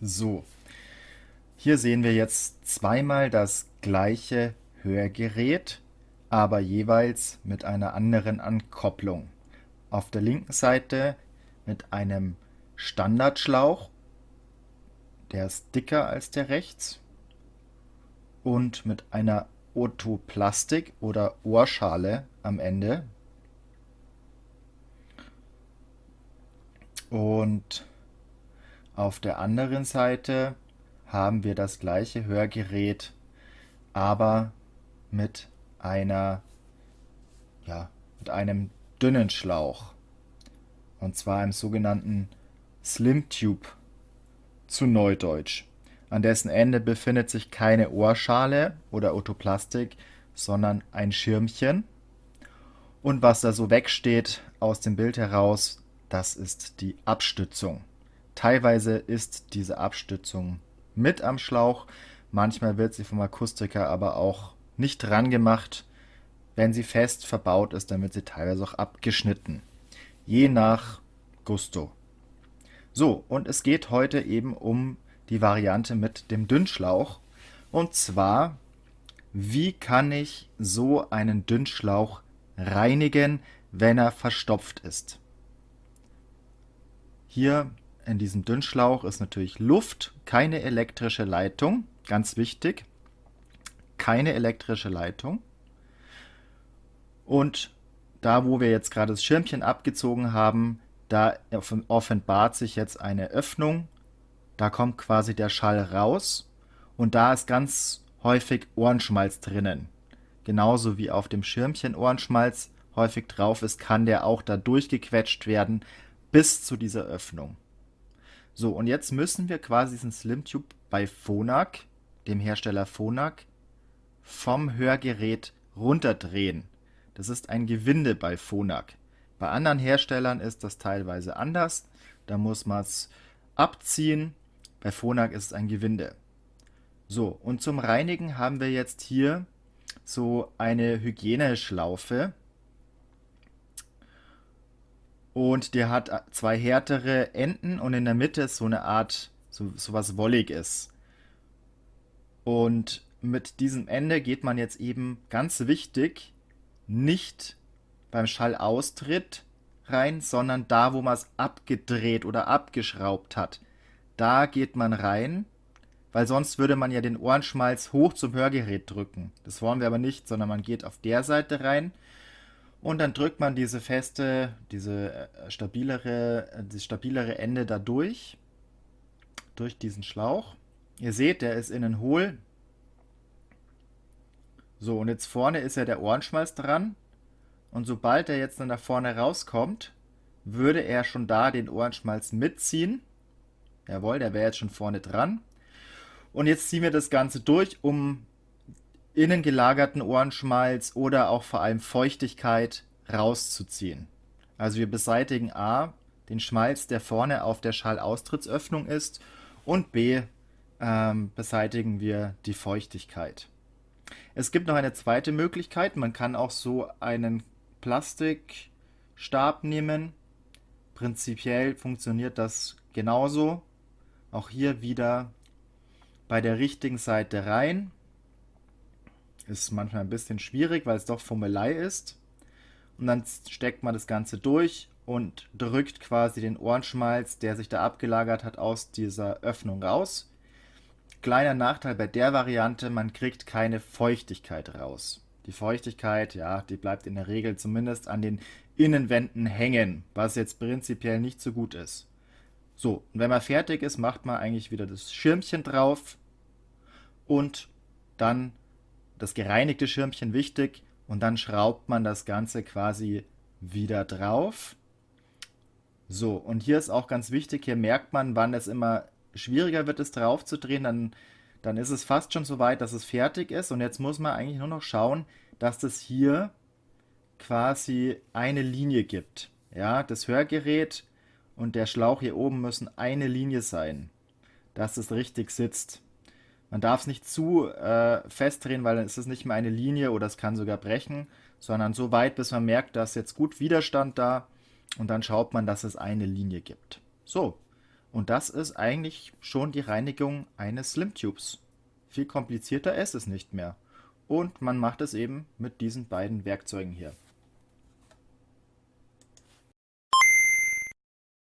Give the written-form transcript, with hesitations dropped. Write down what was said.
So, hier sehen wir jetzt zweimal das gleiche Hörgerät, aber jeweils mit einer anderen Ankopplung. Auf der linken Seite mit einem Standardschlauch, der ist dicker als der rechts, und mit einer Otoplastik oder Ohrschale am Ende. Und auf der anderen Seite haben wir das gleiche Hörgerät, aber mit einer, ja, mit einem dünnen Schlauch. Und zwar im sogenannten Slim Tube zu Neudeutsch. An dessen Ende befindet sich keine Ohrschale oder Otoplastik, sondern ein Schirmchen. Und was da so wegsteht aus dem Bild heraus, das ist die Abstützung. Teilweise ist diese Abstützung mit am Schlauch, manchmal wird sie vom Akustiker aber auch nicht dran gemacht. Wenn sie fest verbaut ist, dann wird sie teilweise auch abgeschnitten. Je nach Gusto. So, und es geht heute eben um die Variante mit dem Dünnschlauch. Und zwar, wie kann ich so einen Dünnschlauch reinigen, wenn er verstopft ist? Hier in diesem Dünnschlauch ist natürlich Luft, keine elektrische Leitung. Ganz wichtig, keine elektrische Leitung. Und da, wo wir jetzt gerade das Schirmchen abgezogen haben, da offenbart sich jetzt eine Öffnung. Da kommt quasi der Schall raus. Und da ist ganz häufig Ohrenschmalz drinnen. Genauso wie auf dem Schirmchen Ohrenschmalz häufig drauf ist, kann der auch da durchgequetscht werden bis zu dieser Öffnung. So, und jetzt müssen wir quasi diesen Slim Tube bei Phonak, dem Hersteller Phonak, vom Hörgerät runterdrehen. Das ist ein Gewinde bei Phonak. Bei anderen Herstellern ist das teilweise anders. Da muss man es abziehen. Bei Phonak ist es ein Gewinde. So, und zum Reinigen haben wir jetzt hier so eine Hygieneschlaufe. Und der hat zwei härtere Enden und in der Mitte ist so eine Art, so was Wolliges. Und mit diesem Ende geht man jetzt eben, ganz wichtig, nicht beim Schallaustritt rein, sondern da, wo man es abgedreht oder abgeschraubt hat. Da geht man rein, weil sonst würde man ja den Ohrenschmalz hoch zum Hörgerät drücken. Das wollen wir aber nicht, sondern man geht auf der Seite rein und dann drückt man diese feste, das stabilere Ende da durch diesen Schlauch. Ihr seht, der ist innen hohl. So, und jetzt vorne ist ja der Ohrenschmalz dran. Und sobald er jetzt dann da vorne rauskommt, würde er schon da den Ohrenschmalz mitziehen. Jawohl, der wäre jetzt schon vorne dran. Und jetzt ziehen wir das Ganze durch, um innen gelagerten Ohrenschmalz oder auch vor allem Feuchtigkeit rauszuziehen. Also wir beseitigen A, den Schmalz, der vorne auf der Schallaustrittsöffnung ist, und B, beseitigen wir die Feuchtigkeit. Es gibt noch eine zweite Möglichkeit. Man kann auch so einen Plastikstab nehmen. Prinzipiell funktioniert das genauso. Auch hier wieder bei der richtigen Seite rein. Ist manchmal ein bisschen schwierig, weil es doch Fummelei ist. Und dann steckt man das Ganze durch und drückt quasi den Ohrenschmalz, der sich da abgelagert hat, aus dieser Öffnung raus. Kleiner Nachteil bei der Variante, man kriegt keine Feuchtigkeit raus. Die Feuchtigkeit, ja, die bleibt in der Regel zumindest an den Innenwänden hängen, was jetzt prinzipiell nicht so gut ist. So, und wenn man fertig ist, macht man eigentlich wieder das Schirmchen drauf und dann das gereinigte Schirmchen wichtig und dann schraubt man das Ganze quasi wieder drauf. So, und hier ist auch ganz wichtig, hier merkt man, wann es immer schwieriger wird, es drauf zu drehen, dann ist es fast schon so weit, dass es fertig ist. Und jetzt muss man eigentlich nur noch schauen, dass das hier quasi eine Linie gibt. Ja, das Hörgerät und der Schlauch hier oben müssen eine Linie sein, dass es richtig sitzt. Man darf es nicht zu fest drehen, weil dann ist es nicht mehr eine Linie oder es kann sogar brechen, sondern so weit, bis man merkt, dass jetzt gut Widerstand da und dann schaut man, dass es eine Linie gibt. So, Und das ist eigentlich schon die Reinigung eines Slim-Tubes. Viel komplizierter ist es nicht mehr. Und man macht es eben mit diesen beiden Werkzeugen hier.